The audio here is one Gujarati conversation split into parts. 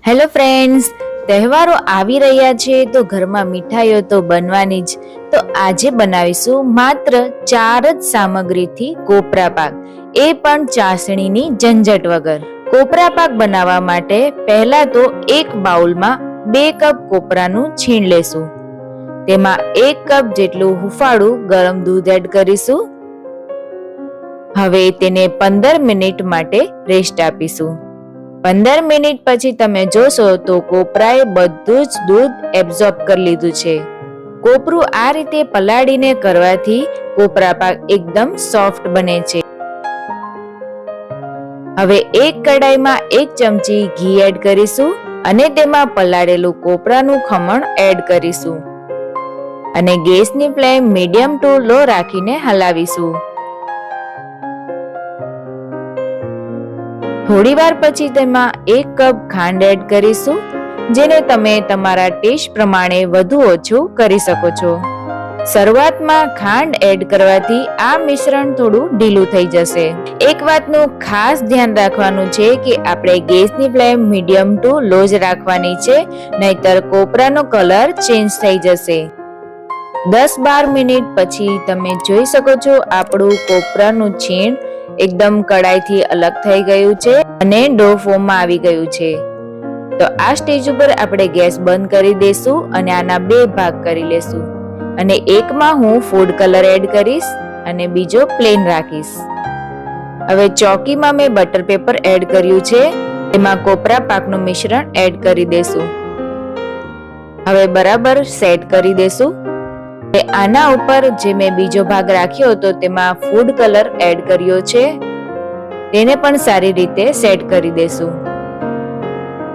હેલો ફ્રેન્ડ્સ, તહેવારો આવી રહ્યા છે તો ઘરમાં મીઠાઈઓ તો બનવાની જ. તો આજે બનાવીશું માત્ર 4 જ સામગ્રીથી કોપરા પાક, એ પણ ચાસણીની ઝંઝટ વગર. કોપરા પાક બનાવવા માટે પહેલા તો એક બાઉલમાં 2 કપ કોપરાનું છીણ લેશું. તેમાં 1 કપ જેટલું હુંફાળું ગરમ દૂધ એડ કરીશું. હવે તેને 15 મિનિટ માટે રેસ્ટ આપીશું. 15 મિનિટ પછી તમે જોશો તો કોપરાએ બધું જ દૂધ એબ્ઝોર્બ કરી લીધું છે. કોપરું આ રીતે પલાળીને કરવાથી કોપરા પાક એકદમ સોફ્ટ બને છે. હવે એક કડાઈમાં 1 ચમચી ઘી એડ કરીશું અને તેમાં પલાળેલું કોપરાનું ખમણ એડ કરીશું અને ગેસની ફ્લેમ મીડિયમ ટુ લો રાખીને હલાવીશું. થોડીવાર પછી તેમાં 1 કપ ખાંડ એડ કરીશું, જેને તમે તમારા ટેસ્ટ પ્રમાણે વધુ ઓછું કરી શકો છો. શરૂઆતમાં ખાંડ એડ કરવાથી આ મિશ્રણ થોડું ઢીલું થઈ જશે. એક વાતનું ખાસ ધ્યાન રાખવાનું છે કે આપણે ગેસની ફ્લેમ મીડિયમ ટુ લો જ રાખવાની છે, નહીતર કોપરાનો કલર ચેન્જ થઈ જશે. 10-12 મિનિટ પછી તમે જોઈ શકો છો આપણું કોપરાનું છીણ એકદમ કડાઈથી અલગ થઈ ગયું છે અને ડો ફોર્મમાં આવી ગયું છે. તો આ સ્ટેજ ઉપર આપણે ગેસ બંધ કરી દઈશું અને આના 2 ભાગ કરી લેશું અને એકમાં હું ફૂડ કલર એડ કરીશ અને બીજો પ્લેન રાખીશ. હવે ચોકીમાં મેં બટર પેપર એડ કર્યું છે, તેમાં કોપરા પાકનું મિશ્રણ એડ કરી દેશું. હવે બરાબર સેટ કરી દેશું. આના ઉપર જે મેં બીજો ભાગ રાખ્યો હતો તેમાં ફૂડ કલર એડ કર્યો છે, તેને પણ સારી રીતે સેટ કરી દેશું.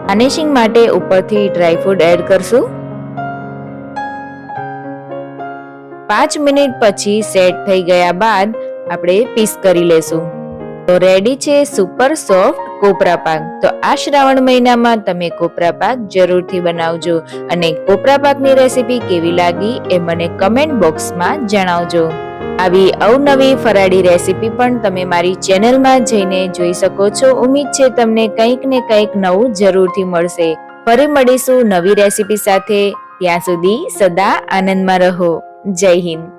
ગાર્નિશિંગ માટે ઉપરથી ડ્રાયફ્રૂટ એડ કરશું. 5 મિનિટ પછી સેટ થઈ ગયા બાદ આપણે પીસ કરી લેશું. તો રેડી છે સુપર સોફ્ટ કોપરા પાક. તો આ શ્રાવણ મહિનામાં તમે કોપરા પાક જરૂરથી બનાવજો અને કોપરા પાકની રેસીપી કેવી લાગી એ મને કમેન્ટ બોક્સમાં જણાવજો. આવી અવનવી ફરાળી રેસીપી પણ તમે મારી ચેનલમાં જઈને જોઈ શકો છો. ઉમ્મીદ છે તમને કંઈક ને કંઈક નવું જરૂરથી મળશે. ફરી મળીશું નવી રેસીપી સાથે. ત્યાં સુધી સદા આનંદમાં રહો. જય હિન્દ.